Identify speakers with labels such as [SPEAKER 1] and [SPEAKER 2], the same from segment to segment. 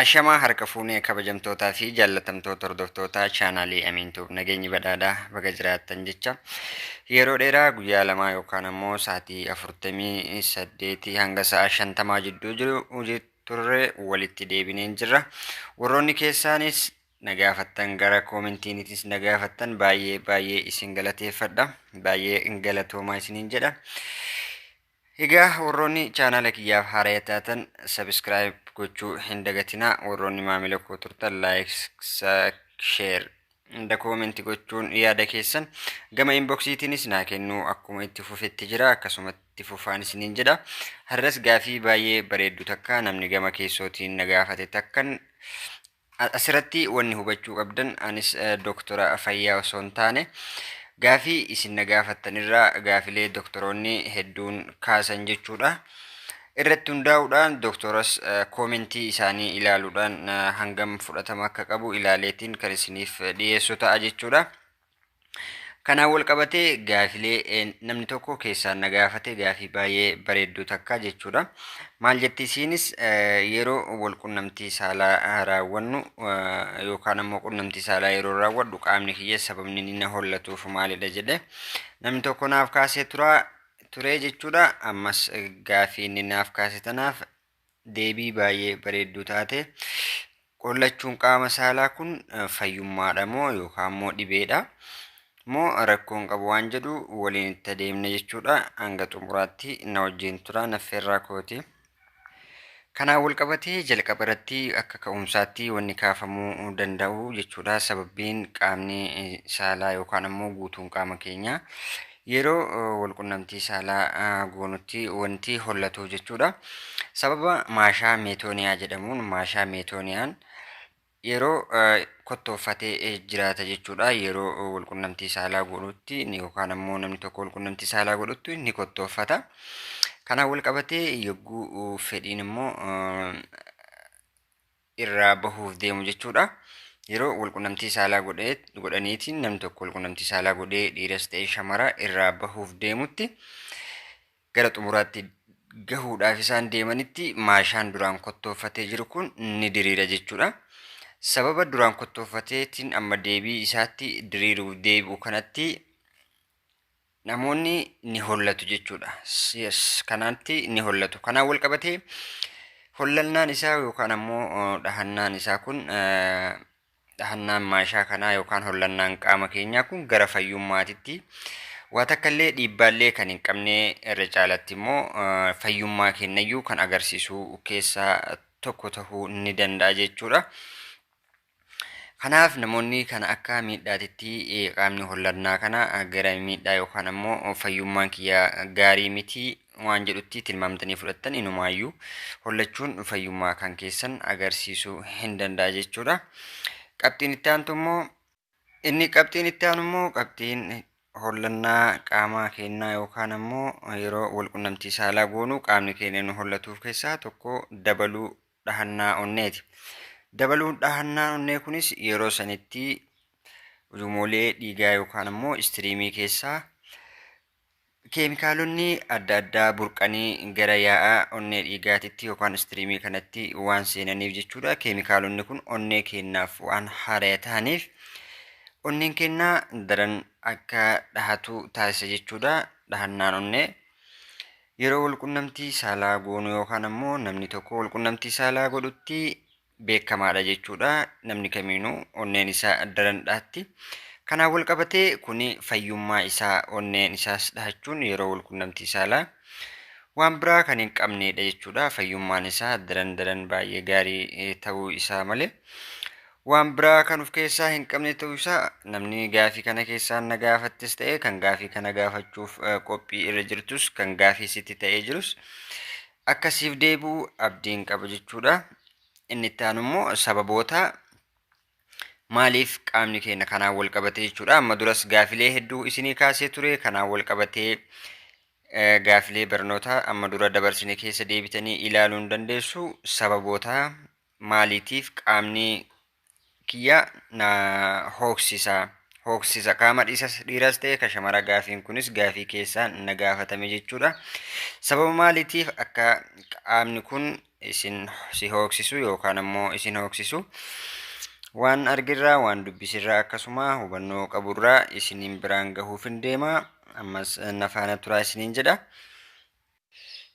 [SPEAKER 1] Ashamaa harka fuunee kabajamtootaa fi jaallatamtoota hordoftoota chaanaalii Amiintuuf nageenyi badhaadhaa baga jiraattan jecha yeroo dheeraa guyyaa lamaa yookaan ammoo sa'aatii 48 hanga sa'a 50 jidduu jiru turre walitti deebineen jirra. Warroonni keessaanis nagaafattan gara koomentiinitis nagaafattan baay'ee isin galateeffadha. Baay'ee galatoomaa isiniin jedha. Egaa warroonni chaanaala kiyyaaf haaraa taatan sabiskiraayib gochuu hin dagatinaa. Warroonni maamila koo turtan laayik, sheer, inda koomenti gochuun yaada keessan gama inboksiitiinis naa kennuu akkuma itti fufetti jira akkasuma itti fufaan isiniin jedha. Har'as gaafii baay'ee bareeddu takka namni gama keessootiin na gaafate takkan asirratti wanni hubachuu qabdan anis doktora fayyaa osoo hin taane gaafii isin na gaafattanirraa gaafilee doktoroonni hedduun kaasan jechuudha. Irratti hundaa'uudhaan doktoras koomentii isaanii ilaaluudhaan hangam fudhatama akka qabu ilaaleetiin kan isiniif dhiyeessu ta'a jechuudha. Kanaan wal qabatee gaafilee namni tokko keessaan na gaafate gaafii baay'ee bareedduu takka jechuudha. Maal jetti isiinis yeroo wal qunnamtii saalaa raawwannu yookaan ammoo qunnamtii saalaa yeroo raawwadhu qaamni kiyya sababni inni na hollatuuf maalidha jedhe namni tokko naaf kaasee ture jechuudha. Ammas gaafii inni naaf kaase tanaaf deebii baay'ee bareedduu taate qollachuun qaama saalaa kun fayyummaadha moo yookaan ammoo dhibeedha moo rakkoon qabu waan jedhu waliin itti adeemne jechuudha. Hanga xumuraatti na wajjin tura naffeerraa kooti. Kanaan wal qabatee jalqaba irratti akka ka'umsaatti wanni kaafamuu danda'u jechuudha. Sababbiin qaamni saalaa yookaan ammoo guutuun qaama keenyaa yeroo wal qunnamtii saalaa goonutti wanti hollatu jechuudha. Sababa maashaa meetooniyaa jedhamuun maashaa meetooniyaan yeroo kottoofatee jiraata jechuudha. Yeroo wal qunnamtii saalaa godhutti yookaan ammoo namni tokko wal qunnamtii saalaa godhutti ni kottoofata. Kanaan wal qabatee yogguu fedhiin immoo irraa bahuuf deemu jechuudha. Yeroo wal qunnamtii saalaa godhaniitiin namni tokko wal qunnamtii saalaa godhee dhiiras ta'ee shamara irraa bahuuf deemutti gara xumuraatti gahuudhaaf isaan deemanitti maashaan duraan kottoofatee jiru kun ni diriira jechuudha. Sababa duraan kottoofateetiin amma deebii isaatti diriiruuf deebi'u kanatti namoonni ni hollatu jechuudha. Kanaatti ni hollatu. Kanaan wal qabatee hollannaan isaa yookaan ammoo dhahannaan isaa kun dhahannaan maashaa kanaa yookaan hollannaan qaama keenyaa kun gara fayyummaatitti waa takka illee dhiibbaallee kan hin qabne irra caalatti immoo fayyummaa kennayyuu kan agarsiisu keessaa tokko tahuu ni danda'a jechuudha. Kanaaf namoonni kana akka miidhaatitti qaamni hollannaa kana gara miidhaa yookaan ammoo fayyummaan kiyyaa gaarii miti waan jedhutti tilmaamtanii fudhattan inumaayyuu hollachuun fayyummaa kan keessan agarsiisuu hin danda'a jechuudha. Qabxiin itti aantu immoo qabxiin hollannaa qaamaa keenyaa yookaan ammoo yeroo wal qunnamtii saalaa goonu qaamni keenya nu hollatuuf keessaa tokko dabaluu dhahannaa onneeti. Dabaluun dhahannaa onnee kunis yeroo sanitti ujumoolee dhiigaa yookaan ammoo istiriimii keessaa keemikaalonni adda addaa burqanii gara yaa'aa onnee dhiigaatitti yookaan istiriimii kanatti waan seenaniif jechuudha. Keemikaalonni kun onnee keenyaaf waan haaraa ta'aniif onneen keenya daran akka dhahatu taasisa jechuudha. Dhahannaan onnee yeroo wal qunnamtii saalaa goonu yookaan ammoo namni tokko wal qunnamtii saalaa godhutti beekamaadha jechuudha. Namni kamiinuu onneen isaa daran dhahatti. Kanaan wal qabatee kuni fayyummaa isaa onneen isaas dhahachuun yeroo wal qunnamtii saalaa waan biraa kan hin qabnedha jechuudha. Fayyummaan isaa daran baay'ee gaarii ta'uu isaa malee waan biraa kan of keessaa hin qabne ta'uu isaa namni gaafii kana keessaan na gaafattes ta'e kan gaafii kana gaafachuuf qophii irra jirtus kan gaafii sitti ta'ee jirus akkasiif deebi'u abdiin qaba jechuudha. Inni itti aanu immoo sababoota maaliif qaamni keenya kanaan wal qabate jechuudha. Amma duras gaafilee hedduu isinii kaasee ture. Kanaan wal qabatee gaafilee barnoota amma dura dabarsine keessa deebitanii ilaaluu hin dandeessu. Sababoota maaliitiif qaamni kiyya na hooksisa qaama dhiiras ta'e ka shamara gaafiin kunis gaafii keessaan na gaafatame jechuudha. Sababa maaliitiif akka qaamni kun isin si hooksisu yookaan ammoo isin hooksisu waan argirraa waan dubbisirraa akkasuma hubannoo qaburraa isiniin biraan gahuufin deema. Ammas na faana turaa isiniin jedha.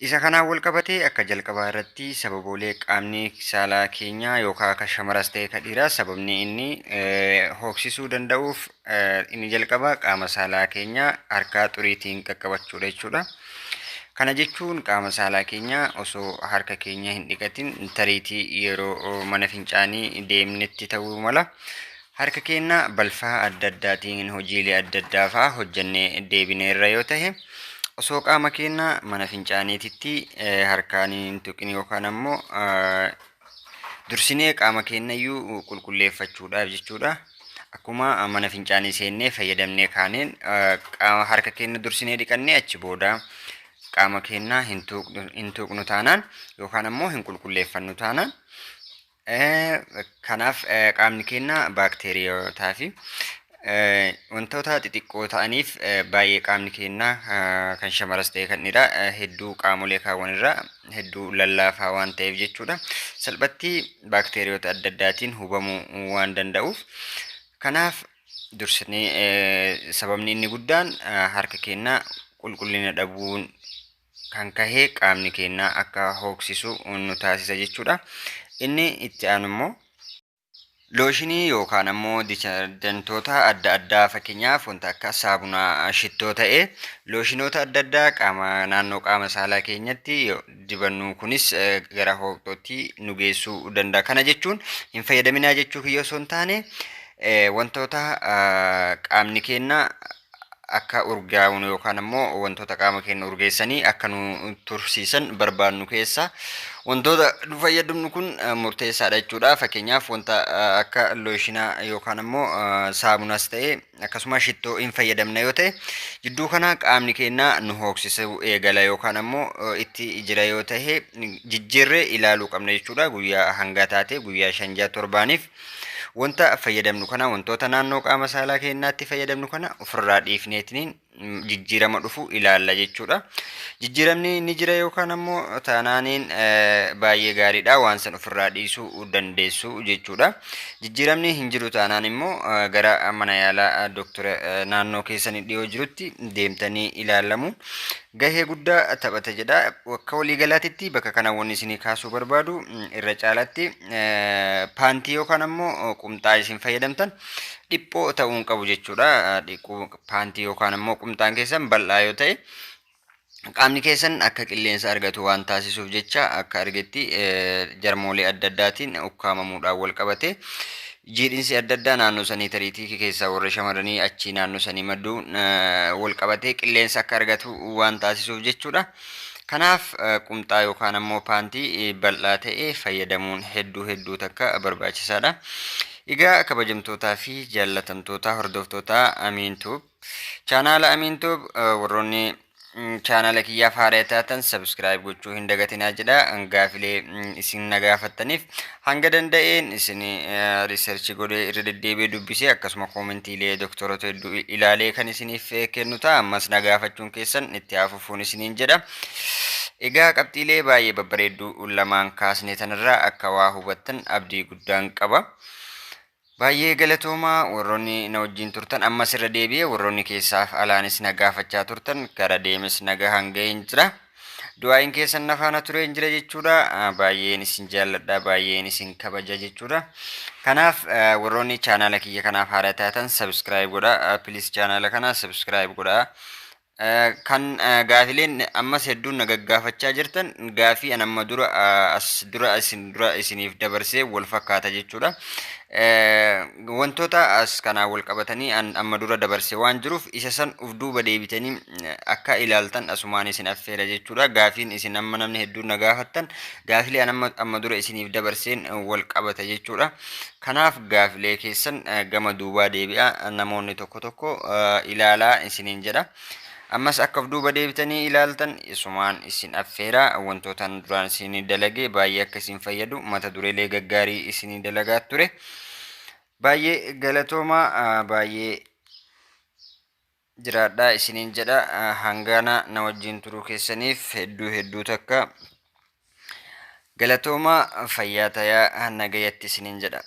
[SPEAKER 1] Isa kanaan wal qabatee akka jalqabaa irratti sababoolee qaamni saalaa keenyaa yookaan akka shamaras ta'e kan dhiiraa sababni inni hooksisuu danda'uuf inni jalqabaa qaama saalaa keenyaa harkaa xuriitiin qaqqabachuudha jechuudha. Kana jechuun qaama saalaa keenyaa osoo harka keenya hin dhiqatin tariitii yeroo mana fincaanii deemnetti ta'uu mala. Harka keenya balfaa adda addaatiin hojiilee adda addaa fa'aa hojjennee deebineerra yoo ta'e osoo qaama keenya mana fincaaniititti harkaan hin tuqin yookaan ammoo dursinee qaama keenya iyyuu qulqulleeffachuudhaaf jechuudha. Akkuma mana fincaanii seennee fayyadamnee kaaneen qaama harka keenya dursinee dhiqannee achi booda qaama keenya hin tuqnu taanaan yookaan ammoo hin qulqulleeffannu taanaan kanaaf qaamni keenya baakteeriyootaa fi wantoota xixiqqoo ta'aniif baay'ee qaamni keenya kan shamaras ta'e kan dhiiraa hedduu qaamolee kaawwan irraa hedduu lallaafaa waan ta'eef jechuudha. Salphatti baakteeriyoota adda addaatiin hubamuu waan danda'uuf kanaaf dursinee sababni inni guddaan harka keenya qulqullina dhabuun kan kahee qaamni keenya akka hooksisu nu taasisa jechuudha. Inni itti aanu immoo looshinii yookaan ammoo dijantoota adda addaa fakkeenyaaf wanta akka saabunaa shittoo ta'ee looshinoota adda addaa naannoo qaama saalaa keenyatti dibannu kunis gara hooqxootti nu geessuu danda'a. Kana jechuun hin fayyadaminaa jechuu kiyyoo osoo hin taane wantoota qaamni keenya akka urgaa'uun yookaan ammoo wantoota qaama keenya urgeessanii akka nu tursiisan barbaannu keessaa wantoota nu fayyadamnu kun murteessaadha jechuudha. Fakkeenyaaf wanta akka looshinaa yookaan ammoo saamunaas ta'e akkasuma shittoo hin fayyadamna yoo ta'e jidduu kana qaamni keenya nu hooksisuu eegala yookaan ammoo itti jira yoo ta'e jijjiirree ilaaluu qabna jechuudha. Guyyaa hanga taate guyyaa 5-7 wanta fayyadamnu kana wantoota naannoo qaama saalaa keenyaatti fayyadamnu kana ofirraa dhiifneetiin jijjiirama dhufu ilaalla jechuudha. Jijjiiramni ni jira yookaan ammoo taanaaniin baay'ee gaariidha waan san ofirraa dhiisuu dandeessu jechuudha. Jijjiiramni hin jiru taanaan immoo gara mana yaalaa doktora naannoo keessanii dhiyoo jirutti deemtanii ilaallamu gahee guddaa taphata jedha. Akka waliigalaatitti bakka kana wanni isinii kaasuu barbaadu irra caalatti paantii yookaan ammoo qumxaa isin fayyadamtan dhiphoo ta'uun qabu jechuudha. Paantii yookaan ammoo qumxaan keessan bal'aa yoo ta'e qaamni keessan akka qilleensa argatu waan taasisuuf jecha akka argetti jarmoolee adda addaatiin ukkaamamuudhaan wal qabate jiidhinsi adda addaa naannoo sanii tariitii keessaa warra shamarranii achii naannoo sanii madduun wal qabatee qilleensa akka argatu waan taasisuuf jechuudha. Kanaaf qumxaa yookaan ammoo paantii bal'aa ta'e fayyadamuun hedduu takka barbaachisaadha. Egaa kabajamtootaa fi jaallatamtoota hordoftoota Amiintuub chaanaala Amiintuub warroonni chaanaala kiyyaaf haaraa taatan subscribe gochuu hin dagatinaa jedha. Gaafilee isin na gaafattaniif hanga danda'een isin research godhee irra deddeebi'ee dubbisee akkasuma koomentiilee doktoroota hedduu ilaalee kan isiniif kennu ta'a. Ammas na gaafachuun keessan itti hafuufuun isiniin jedha. Egaa qabxiilee baay'ee babbareedduu lamaan kaasne tanarraa akka waa hubattan abdii guddaan qaba. Baay'ee galatoomaa warroonni na wajjin turtan ammas irra deebi'ee warroonni keessaaf alaanis na gaafachaa turtan gara deemes nagaa hanga hin jira. Du'aayin keessan na faana ture hin jira jechuudha. Baay'een isin jaalladha baay'een isin kabaja jechuudha. Kanaaf warroonni chaanaala kiyya kanaaf haaraa taatan subscribe godhaa. Please chaanaala kana subscribe godhaa. Kan gaafileen ammas hedduun na gaggaafachaa jirtan gaafii an amma dura isiniif dabarsee wal fakkaata jechuudha. Wantoota as kanaa wal qabatanii amma dura dabarsee waan jiruuf isa san uf duuba deebitanii akka ilaaltan asumaan isin affeera jechuudha. Gaafiin isin amma namni hedduun na gaafattan gaafilee an amma dura isiniif dabarseen wal qabata jechuudha. Kanaaf gaafilee keessan gama duubaa deebi'a namoonni tokko ilaalaa isiniin jedha. Ammas akka duuba deebitanii ilaaltan isumaan isin affeera wantoota duraan isin dalage baay'ee akka isin fayyadu mata dureelee gaggaarii isin dalagaa ture. Baay'ee galatoomaa baay'ee jiraadhaa isiniin jedha. Hangana na wajjin turuu keessaniif hedduu takka Galatoomaa fayyaa tayaa nagayatti isiniin jedha.